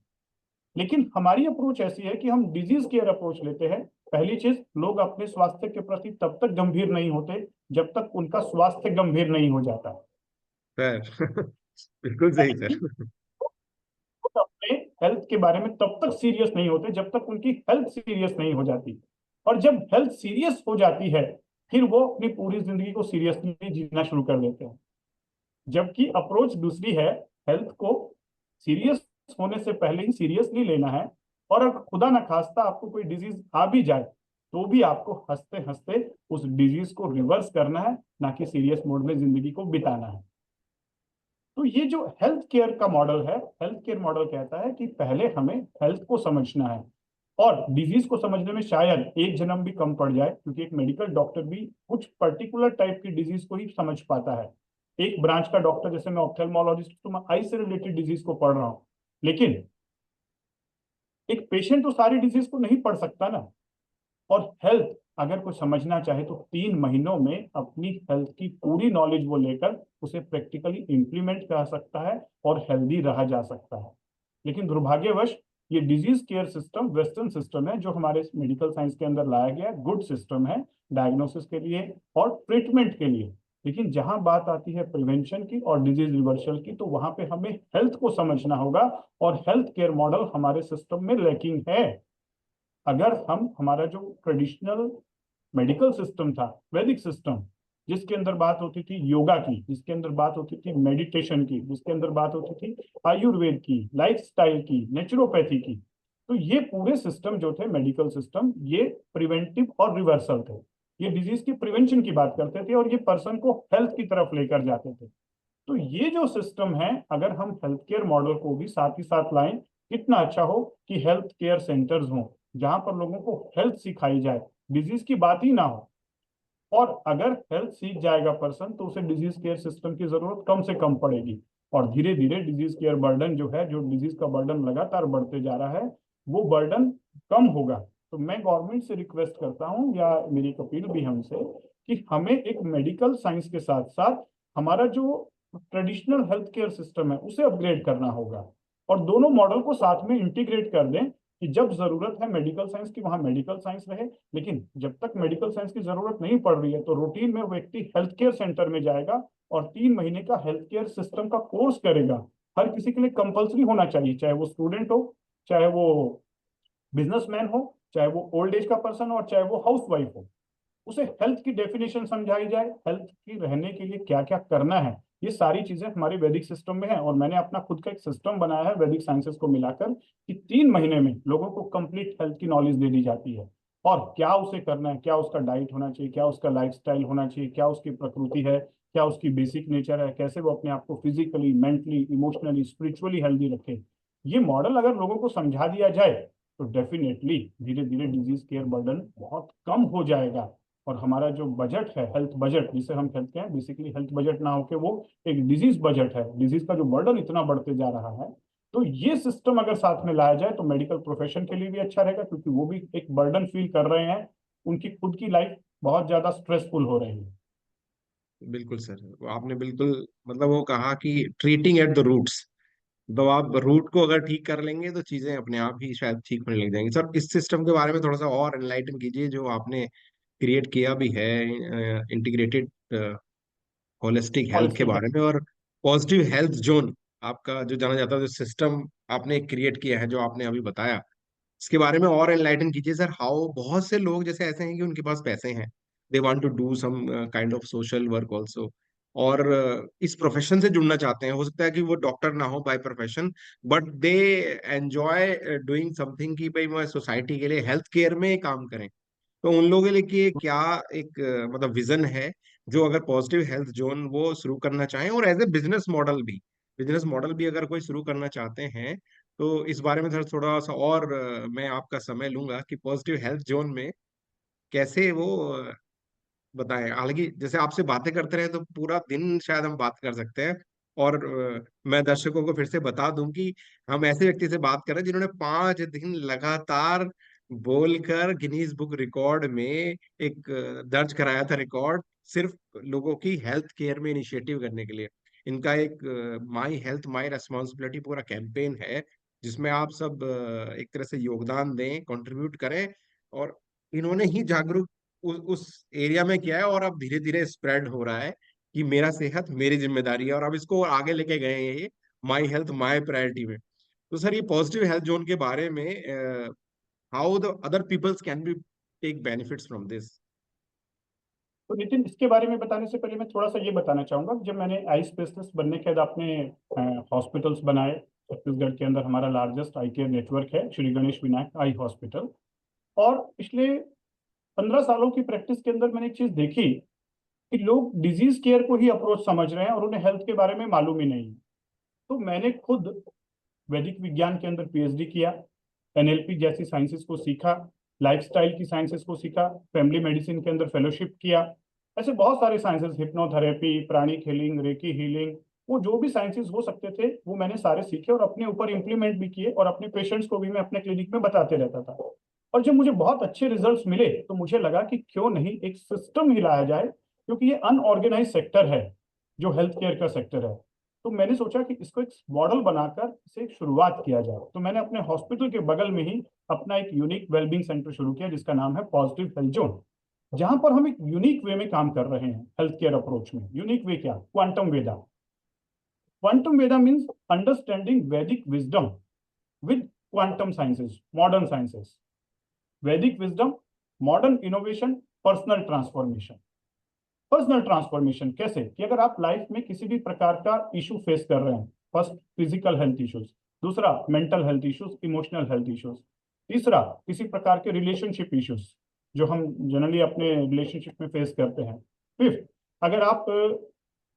लेकिन हमारी अप्रोच ऐसी है कि हम डिजीज केयर अप्रोच लेते हैं। पहली चीज, लोग अपने स्वास्थ्य के प्रति तब तक गंभीर नहीं होते जब तक उनका स्वास्थ्य गंभीर नहीं हो जाता। सर बिल्कुल सही सर। लोग अपने हेल्थ के बारे में तब तक सीरियस नहीं होते जब तक उनकी हेल्थ सीरियस नहीं हो जाती। और जब हेल्थ सीरियस हो जाती है, फिर वो अपनी पूरी जिंदगी को सीरियसली जीना शुरू कर देते हैं। जबकि अप्रोच दूसरी है, हेल्थ को सीरियस होने से पहले ही सीरियसली लेना है। और अगर खुदा ना खास्ता आपको कोई डिजीज आ भी जाए, तो भी आपको हंसते हंसते उस डिजीज को रिवर्स करना है, ना कि सीरियस मोड में जिंदगी को बिताना है। तो ये जो हेल्थ केयर का मॉडल है, हेल्थ केयर मॉडल कहता है कि पहले हमें हेल्थ को समझना है। और डिजीज को समझने में शायद एक जन्म भी कम पड़ जाए, क्योंकि एक मेडिकल डॉक्टर भी कुछ पर्टिकुलर टाइप की डिजीज को ही समझ पाता है। एक ब्रांच का डॉक्टर, जैसे मैं ऑप्थेल्मोलॉजिस्ट, तो मैं आई से रिलेटेड डिजीज को पढ़ रहा हूँ, लेकिन एक पेशेंट तो सारी डिजीज को नहीं पढ़ सकता ना। और हेल्थ अगर कोई समझना चाहे तो 3 महीनों में अपनी हेल्थ की पूरी नॉलेज वो लेकर उसे प्रैक्टिकली इंप्लीमेंट कर सकता है और हेल्दी रहा जा सकता है। लेकिन दुर्भाग्यवश ये disease care system western system है, जो हमारे मेडिकल साइंस के अंदर लाया गया गुड सिस्टम है डायग्नोसिस के लिए और ट्रीटमेंट के लिए। लेकिन जहां बात आती है प्रिवेंशन की और डिजीज रिवर्सल की, तो वहां पे हमें हेल्थ को समझना होगा, और हेल्थ केयर मॉडल हमारे सिस्टम में लैकिंग है। अगर हम हमारा जो ट्रेडिशनल मेडिकल सिस्टम था, वैदिक सिस्टम, जिसके अंदर बात होती थी योगा की, जिसके अंदर बात होती थी मेडिटेशन की, जिसके अंदर बात होती थी आयुर्वेद की, लाइफस्टाइल की, नेचुरोपैथी की, तो ये पूरे सिस्टम जो थे मेडिकल सिस्टम, ये प्रिवेंटिव और रिवर्सल थे। ये डिजीज की प्रिवेंशन की बात करते थे और ये पर्सन को हेल्थ की तरफ लेकर जाते थे। तो ये जो सिस्टम है, अगर हम हेल्थ केयर मॉडल को भी साथ ही साथ लाएं, कितना अच्छा हो कि हेल्थ केयर सेंटर्स हों जहां पर लोगों को हेल्थ सिखाई जाए, डिजीज की बात ही ना हो। और अगर हेल्थ सीख जाएगा पर्सन, तो उसे डिजीज केयर सिस्टम की जरूरत कम से कम पड़ेगी, और धीरे धीरे डिजीज केयर बर्डन जो है, जो डिजीज का बर्डन लगातार बढ़ते जा रहा है, वो बर्डन कम होगा। तो मैं गवर्नमेंट से रिक्वेस्ट करता हूँ, या मेरी एक अपील भी हमसे, कि हमें एक मेडिकल साइंस के साथ साथ हमारा जो ट्रेडिशनल हेल्थ केयर सिस्टम है उसे अपग्रेड करना होगा, और दोनों मॉडल को साथ में इंटीग्रेट कर दें, कि जब जरूरत है मेडिकल साइंस की वहां मेडिकल साइंस रहे, लेकिन जब तक मेडिकल साइंस की जरूरत नहीं पड़ रही है तो रूटीन में व्यक्ति हेल्थ केयर सेंटर में जाएगा और 3 महीने का हेल्थ केयर सिस्टम का कोर्स करेगा। हर किसी के लिए कंपलसरी होना चाहिए, चाहे वो स्टूडेंट हो, चाहे वो बिजनेसमैन हो, चाहे वो ओल्ड एज का पर्सन हो, और चाहे वो हाउस वाइफ हो। उसे हेल्थ की डेफिनेशन समझाई जाए, हेल्थ की रहने के लिए क्या क्या करना है। ये सारी चीजें हमारे वैदिक सिस्टम में है, और मैंने अपना खुद का एक सिस्टम बनाया है वैदिक साइंसेस को मिलाकर, कि 3 महीने में लोगों को कंप्लीट हेल्थ की नॉलेज दे दी जाती है, और क्या उसे करना है, क्या उसका डाइट होना चाहिए, क्या उसका लाइफस्टाइल होना चाहिए, क्या उसकी प्रकृति है, क्या उसकी बेसिक नेचर है, कैसे वो अपने आप को physically, mentally, emotionally, spiritually healthy रखे। ये मॉडल अगर लोगों को समझा दिया जाए, तो डेफिनेटली धीरे धीरे डिजीज केयर बर्डन बहुत कम हो जाएगा, और हमारा जो बजट है, हेल्थ बजट जिसे हम कहते हैं, बेसिकली हेल्थ बजट ना होके वो एक डिजीज बजट है, डिजीज का जो बर्डन इतना बढ़ते जा रहा है, तो ये सिस्टम अगर साथ में लाया जाए तो मेडिकल प्रोफेशन के लिए भी अच्छा रहेगा, क्योंकि वो भी एक बर्डन फील कर रहे हैं, उनकी खुद की लाइफ बहुत ज्यादा स्ट्रेसफुल हो रही है। बिल्कुल सर, आपने बिल्कुल मतलब वो कहा कि ट्रीटिंग एट द रूट्स। तो आप रूट को अगर ठीक कर लेंगे तो चीजें अपने आप ही शायद ठीक होने लग जाएंगी। सर, इस सिस्टम के बारे में थोड़ा सा और एनलाइटन कीजिए जो आपने क्रिएट किया भी है, इंटीग्रेटेड होलिस्टिक हेल्थ के हॉलिस्टिक बारे में, और पॉजिटिव हेल्थ जोन आपका जो जाना जाता है, जो सिस्टम आपने क्रिएट किया है, जो आपने अभी बताया, इसके बारे में और एनलाइटन कीजिए सर। हाउ बहुत से लोग जैसे ऐसे हैं कि उनके पास पैसे हैं, they want to do some kind of social work also, और इस प्रोफेशन से जुड़ना चाहते हैं। हो सकता है कि वो डॉक्टर ना हो by profession, but they enjoy doing something कि भाई मैं सोसाइटी के लिए हेल्थ केयर में काम करें। तो उन लोगों के लिए कि क्या एक मतलब विजन है, जो अगर पॉजिटिव हेल्थ जोन वो शुरू करना चाहें, और एज ए बिजनेस मॉडल भी अगर कोई शुरू करना चाहते हैं, तो इस बारे में थोड़ा सा और मैं आपका समय लूंगा कि पॉजिटिव हेल्थ जोन में कैसे वो बताएं। हालांकि जैसे आपसे बातें करते रहे तो पूरा दिन शायद हम बात कर सकते हैं। और मैं दर्शकों को फिर से बता दूं कि हम ऐसे व्यक्ति से बात कर रहे हैं जिन्होंने 5 दिन लगातार बोलकर गिनीज बुक रिकॉर्ड में एक दर्ज कराया था रिकॉर्ड, सिर्फ लोगों की हेल्थ केयर में इनिशिएटिव करने के लिए। इनका एक माई हेल्थ माई रेस्पॉन्सिबिलिटी पूरा कैंपेन है, जिसमें आप सब एक तरह से योगदान दें, कंट्रीब्यूट करें। और इन्होंने ही जागरूक उस एरिया में किया है, और अब धीरे धीरे स्प्रेड हो रहा है कि मेरा सेहत मेरी जिम्मेदारी है, और अब इसको आगे लेके गए हैं ये माई हेल्थ माई प्रायोरिटी में। तो सर, ये पॉजिटिव हेल्थ जोन के बारे में how the other peoples can be take benefits from this. तो नितिन, इसके बारे में बताने से पहले मैं थोड़ा सा ये बताना चाहूंगा कि जब मैंने आई स्पेशलिस्ट बनने के बाद अपने हॉस्पिटल्स बनाए, छत्तीसगढ़ के अंदर हमारा लार्जेस्ट आई केयर नेटवर्क है श्री गणेश विनायक आई हॉस्पिटल। और पिछले 15 सालों की प्रैक्टिस के अंदर मैंने एक चीज देखी, कि लोग डिजीज केयर को ही अप्रोच समझ रहे हैं और उन्हें हेल्थ के बारे में मालूम ही नहीं। तो मैंने खुद वैदिक विज्ञान के अंदर पीएचडी किया, एनएलपी जैसी साइंसेस को सीखा, लाइफस्टाइल की साइंसेस को सीखा, फैमिली मेडिसिन के अंदर फेलोशिप किया। ऐसे बहुत सारे sciences, hypnotherapy, pranic healing, reiki healing, वो जो भी साइंसेस हो सकते थे वो मैंने सारे सीखे और अपने ऊपर इम्प्लीमेंट भी किए, और अपने पेशेंट्स को भी मैं अपने क्लिनिक में बताते रहता था। और जब मुझे बहुत अच्छे रिजल्ट्स मिले तो मुझे लगा कि क्यों नहीं एक सिस्टम ही लाया जाए, क्योंकि ये अनऑर्गेनाइज सेक्टर है जो हेल्थ केयर का सेक्टर है। तो मैंने सोचा कि इसको एक मॉडल बनाकर इसे एक शुरुआत किया जाए। तो मैंने अपने हॉस्पिटल के बगल में ही अपना एक यूनिक वेलबींग सेंटर शुरू किया, जिसका नाम है पॉजिटिव हेल्थ जोन। जहां पर हम एक यूनिक वे में काम कर रहे हैं हेल्थ केयर अप्रोच में। यूनिक वे क्या? Quantum Veda. Quantum Veda means understanding Vedic wisdom with quantum sciences, modern sciences. Vedic wisdom, modern innovation, personal transformation. Personal transformation कैसे? कि अगर आप लाइफ में किसी भी प्रकार का इशू फेस कर रहे हैं, फर्स्ट फिजिकल हेल्थ इश्यूज, दूसरा mental health issues, emotional health issues, तीसरा किसी प्रकार के रिलेशनशिप इश्यूज जो हम जनरली अपने रिलेशनशिप में फेस करते हैं, फिफ्थ अगर आप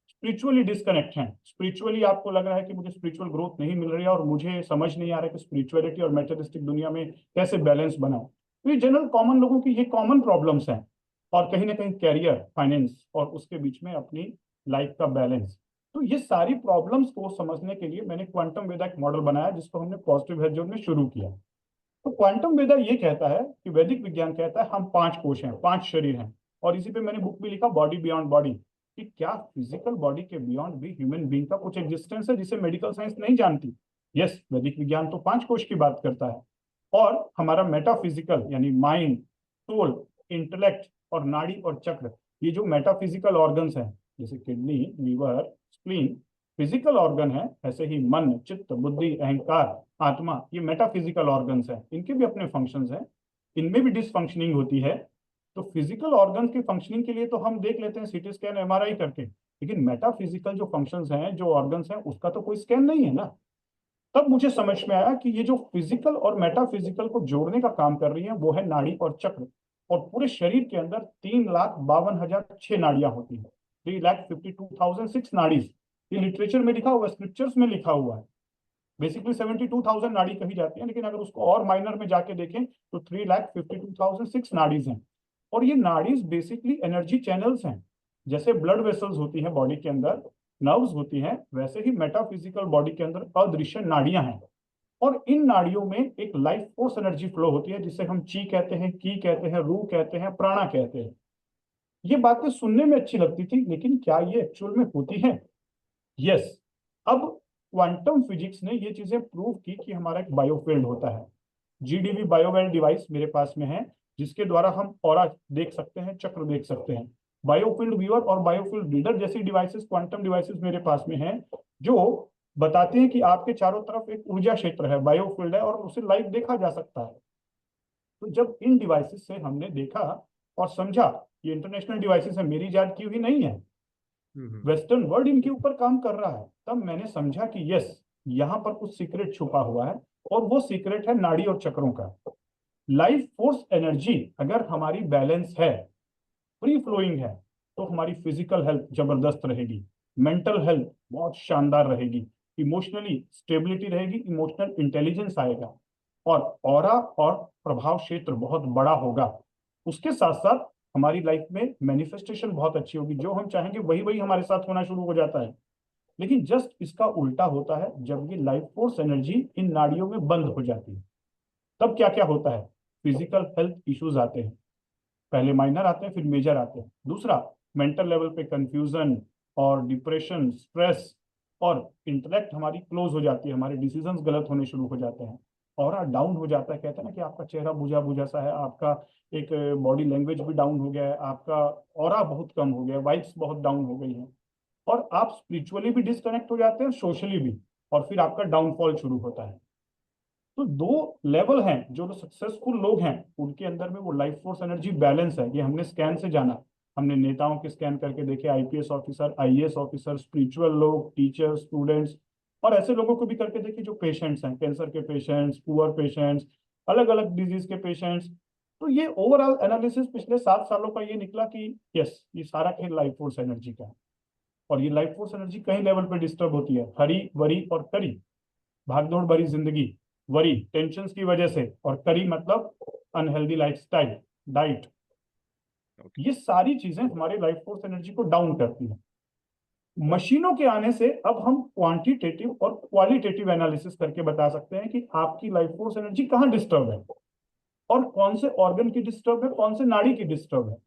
स्पिरिचुअली डिस्कनेक्ट हैं, स्पिरिचुअली आपको लग रहा है कि मुझे स्पिरिचुअल ग्रोथ नहीं मिल रही है और मुझे समझ नहीं आ रहा है कि स्पिरिचुअलिटी और मेटेरियलिस्टिक दुनिया में कैसे बैलेंस बनाओ, तो ये जनरल कॉमन लोगों की ये कॉमन प्रॉब्लम्स हैं। और कहीं ना कहीं कैरियर, फाइनेंस और उसके बीच में अपनी लाइफ का बैलेंस। तो ये सारी प्रॉब्लम्स को समझने के लिए मैंने क्वांटम वेदा एक मॉडल बनाया जिसको हमने पॉजिटिव हेल्थ जोन में शुरू किया। तो क्वांटम वेदा ये कहता है कि वैदिक विज्ञान कहता है हम 5 कोश हैं, 5 शरीर हैं, और इसी पे मैंने बुक भी लिखा बॉडी बियॉन्ड बॉडी, कि क्या फिजिकल बॉडी के बियॉन्ड भी ह्यूमन बीइंग का कुछ एग्जिस्टेंस है जिसे मेडिकल साइंस नहीं जानती। यस, वैदिक विज्ञान तो 5 कोश की बात करता है। और हमारा मेटाफिजिकल यानी माइंड, सोल, इंटेलेक्ट और नाड़ी और चक्र, ये जो मेटाफिजिकल ऑर्गन्स हैं जैसे kidney, liver, spleen physical organ है, ऐसे ही मन, चित्त, बुद्धि, अहंकार, आत्मा, ये मेटाफिजिकल ऑर्गन्स हैं। इनके भी अपने फंक्शंस हैं, इनमें भी डिसफंक्शनिंग होती है। तो फिजिकल ऑर्गन्स की फंक्शनिंग के लिए तो हम देख लेते हैं सीटी स्कैन, एमआरआई करके, लेकिन मेटाफिजिकल जो फंक्शंस हैं, जो ऑर्गन्स हैं, उसका तो कोई स्कैन नहीं है ना। तब मुझे समझ में आया कि ये जो फिजिकल और मेटाफिजिकल को जोड़ने का काम कर रही है वो है नाड़ी और चक्र। और पूरे शरीर के अंदर 3,52,006 नाड़ियां होती हैं, 3,52,006 नाड़ीज। ये लिटरेचर में लिखा हुआ है, स्क्रिप्चर्स में लिखा हुआ है। बेसिकली 72,000 नाड़ी कही जाती है, लेकिन अगर उसको और माइनर में जाके देखें तो 3,52,006 नाड़ीज हैं। और ये नाड़ीज बेसिकली एनर्जी चैनल्स हैं। जैसे ब्लड वेसल्स होती हैं बॉडी के अंदर, नर्व्स होती हैं, वैसे ही मेटाफिजिकल बॉडी के अंदर अदृश्य नाड़ियां हैं। और इन नाड़ियों में एक लाइफ फोर्स एनर्जी फ्लो होती है जिसे हम ची कहते हैं, की कहते हैं, रू कहते हैं, प्राणा कहते हैं। ये बातें सुनने में अच्छी लगती थी, लेकिन क्या ये एक्चुअल में होती है? यस। अब क्वांटम फिजिक्स ने ये चीजें प्रूव की कि हमारा एक बायोफील्ड होता है। जीडीवी बायोवेल डिवाइस मेरे पास में है, जिसके द्वारा हम ऑरा देख सकते हैं, चक्र देख सकते हैं। बायोफील्ड व्यूअर और बायोफील्ड रीडर जैसी डिवाइसेस, क्वांटम डिवाइसेस मेरे पास में हैं, जो बताते हैं कि आपके चारों तरफ एक ऊर्जा क्षेत्र है, बायोफील्ड है, और उसे लाइव देखा जा सकता है। तो जब इन डिवाइसेस से हमने देखा और समझा, ये इंटरनेशनल डिवाइसेस है, मेरी इजाद की हुई नहीं है, वेस्टर्न वर्ल्ड इनके ऊपर काम कर रहा है, तब मैंने समझा कि यस, यहाँ पर कुछ सीक्रेट छुपा हुआ है। और वो सीक्रेट है नाड़ी और चक्रों का। लाइफ फोर्स एनर्जी अगर हमारी बैलेंस है, फ्री फ्लोइंग है, तो हमारी फिजिकल हेल्थ जबरदस्त रहेगी, मेंटल हेल्थ बहुत शानदार रहेगी, इमोशनली स्टेबिलिटी रहेगी, इमोशनल इंटेलिजेंस आएगा, और ऑरा और प्रभाव क्षेत्र बहुत बड़ा होगा। उसके साथ साथ हमारी लाइफ में मैनिफेस्टेशन बहुत अच्छी होगी, जो हम चाहेंगे वही वही हमारे साथ होना शुरू हो जाता है। लेकिन जस्ट इसका उल्टा होता है जब ये लाइफ फोर्स एनर्जी इन नाड़ियों में बंद हो जाती है। तब क्या क्या होता है? फिजिकल हेल्थ इश्यूज आते हैं, पहले माइनर आते हैं, फिर मेजर आते हैं। दूसरा, मेंटल लेवल पे कंफ्यूजन और डिप्रेशन, स्ट्रेस, और इंटेलेक्ट हमारी क्लोज हो जाती है, हमारे डिसीजंस गलत होने शुरू हो जाते हैं, और डाउन हो जाता है। कहते हैं ना कि आपका चेहरा बुझा बुझा सा है, आपका एक बॉडी लैंग्वेज भी डाउन हो गया है, आपका ऑरा बहुत कम हो गया है, वाइब्स बहुत डाउन हो गई हैं, और आप स्पिरिचुअली भी डिस्कनेक्ट हो जाते हैं, सोशली भी, और फिर आपका डाउनफॉल शुरू होता है। तो 2 लेवल हैं जो सक्सेसफुल लोग हैं उनके अंदर में, वो लाइफ फोर्स एनर्जी बैलेंस है। ये हमने स्कैन से जाना, हमने नेताओं के स्कैन करके देखे, IPS officer, IAS officer, spiritual लोग, टीचर्स, स्टूडेंट्स, और ऐसे लोगों को भी करके देखे जो पेशेंट्स हैं, कैंसर के पेशेंट्स, पुअर पेशेंट्स, अलग अलग डिजीज के पेशेंट्स। तो ये ओवरऑल एनालिसिस पिछले 7 सालों का ये निकला कि यस, ये सारा खेल लाइफ फोर्स एनर्जी का है। और ये लाइफ फोर्स एनर्जी कई लेवल पे डिस्टर्ब होती है, हरी, वरी और करी। भागदौड़ भरी जिंदगी, वरी टेंशन की वजह से, और करी मतलब अनहेल्दी लाइफस्टाइल, डाइट, ये सारी चीजें हमारे लाइफ फोर्स एनर्जी को डाउन करती हैं। मशीनों के आने से अब हम क्वांटिटेटिव और क्वालिटेटिव एनालिसिस करके बता सकते हैं कि आपकी लाइफ फोर्स एनर्जी कहाँ डिस्टर्ब है, और कौन से ऑर्गन की डिस्टर्ब है, कौन से नाड़ी की डिस्टर्ब है।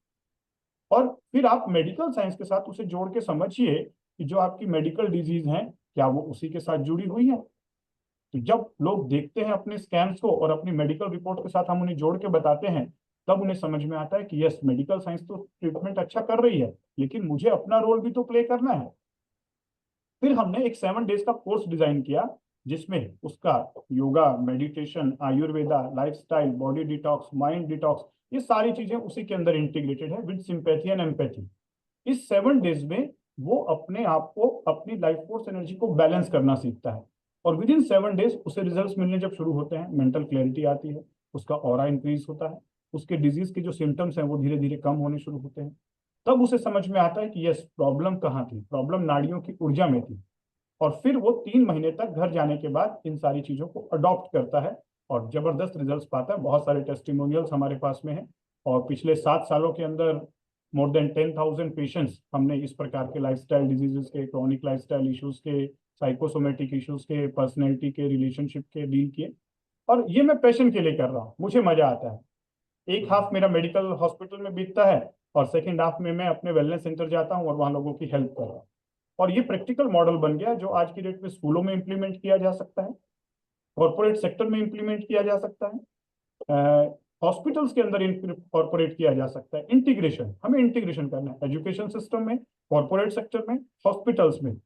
और फिर आप मेडिकल साइंस के साथ उसे जोड़ के समझिए कि जो आपकी मेडिकल डिजीज हैं, क्या वो उसी के साथ जुड़ी हुई है। तो जब लोग देखते हैं अपने स्कैन्स को और अपनी मेडिकल रिपोर्ट के साथ हम उन्हें जोड़ के बताते हैं, तब उन्हें समझ में आता है कि यस, मेडिकल साइंस तो ट्रीटमेंट अच्छा कर रही है, लेकिन मुझे अपना रोल भी तो प्ले करना है। फिर हमने एक 7 डेज का कोर्स डिजाइन किया, जिसमें उसका yoga, meditation, Ayurveda, lifestyle, body detox, mind detox, ये सारी चीजें उसी के अंदर इंटीग्रेटेड है विद सिंपैथी एंड एम्पैथी। इस 7 डेज में वो अपने आप को, अपनी लाइफ फोर्स एनर्जी को बैलेंस करना सीखता है, और विद इन 7 डेज उसे रिजल्ट्स मिलने जब शुरू होते हैं, मेंटल क्लैरिटी आती है, उसका ऑरा इंक्रीज होता है, उसके डिजीज के जो सिम्टम्स हैं वो धीरे धीरे कम होने शुरू होते हैं। तब उसे समझ में आता है कि यस, प्रॉब्लम कहाँ थी, प्रॉब्लम नाड़ियों की ऊर्जा में थी। और फिर वो 3 महीने तक घर जाने के बाद इन सारी चीजों को अडॉप्ट करता है और जबरदस्त रिजल्ट्स पाता है। बहुत सारे टेस्टिमोनियल्स हमारे पास में हैं, और पिछले 7 सालों के अंदर मोर देन 10,000 पेशेंट्स हमने इस प्रकार के लाइफस्टाइल डिजीजेस के, क्रॉनिक लाइफस्टाइल इश्यूज के, साइकोसोमेटिक इश्यूज के, पर्सनैलिटी के, रिलेशनशिप के डील किए। और ये मैं पैशन के लिए कर रहा हूँ, मुझे मजा आता है। एक हाफ मेरा मेडिकल हॉस्पिटल में बीतता है, और सेकेंड हाफ में मैं अपने वेलनेस सेंटर जाता हूँ और वहाँ लोगों की हेल्प कर रहा हूँ। और ये प्रैक्टिकल मॉडल बन गया जो आज की डेट में स्कूलों में इंप्लीमेंट किया जा सकता है, कॉर्पोरेट सेक्टर में इंप्लीमेंट किया जा सकता है, हॉस्पिटल्स के अंदर कॉर्पोरेट किया जा सकता है। इंटीग्रेशन, हमें इंटीग्रेशन करना है एजुकेशन सिस्टम में, कॉर्पोरेट सेक्टर में, हॉस्पिटल्स में।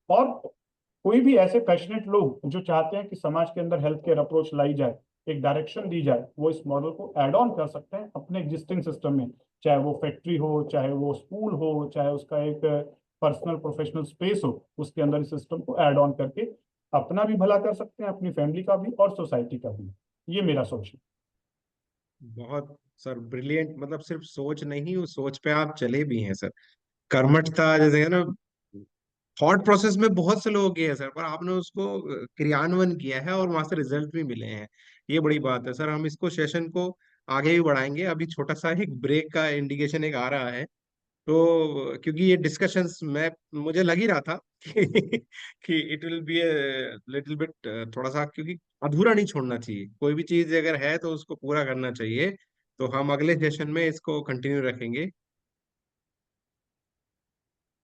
और कोई भी ऐसे पैशनेट लोग जो चाहते हैं कि समाज के अंदर हेल्थ केयर अप्रोच लाई जाए, एक डायरेक्शन दी जाए, वो इस मॉडल को ऐड ऑन कर सकते हैं अपने एग्जिस्टिंग सिस्टम में। चाहे वो फैक्ट्री हो, चाहे वो स्कूल हो, चाहे उसका एक पर्सनल प्रोफेशनल स्पेस हो, उसके अंदर इस सिस्टम को ऐड ऑन करके अपना भी भला कर सकते हैं, अपनी फैमिली का भी और सोसाइटी का भी। ये मेरा सोच है। बहुत सर ब्रिलियंट, मतलब सिर्फ सोच नहीं, उस सोच पे आप चले भी हैं सर। कर्मठता जैसे है ना, थॉट प्रोसेस में बहुत से लोग गए हैं सर, पर आपने उसको क्रियान्वयन किया है और वहां से रिजल्ट भी मिले हैं। ये बड़ी बात है सर। हम इसको सेशन को आगे भी बढ़ाएंगे। अभी छोटा सा एक ब्रेक का इंडिकेशन एक आ रहा है, तो क्योंकि ये डिस्कशंस मैं, मुझे लग ही रहा था कि it will be little bit, थोड़ा सा, क्योंकि अधूरा नहीं छोड़ना चाहिए। कोई भी चीज अगर है तो उसको पूरा करना चाहिए। तो हम अगले सेशन में इसको कंटिन्यू रखेंगे।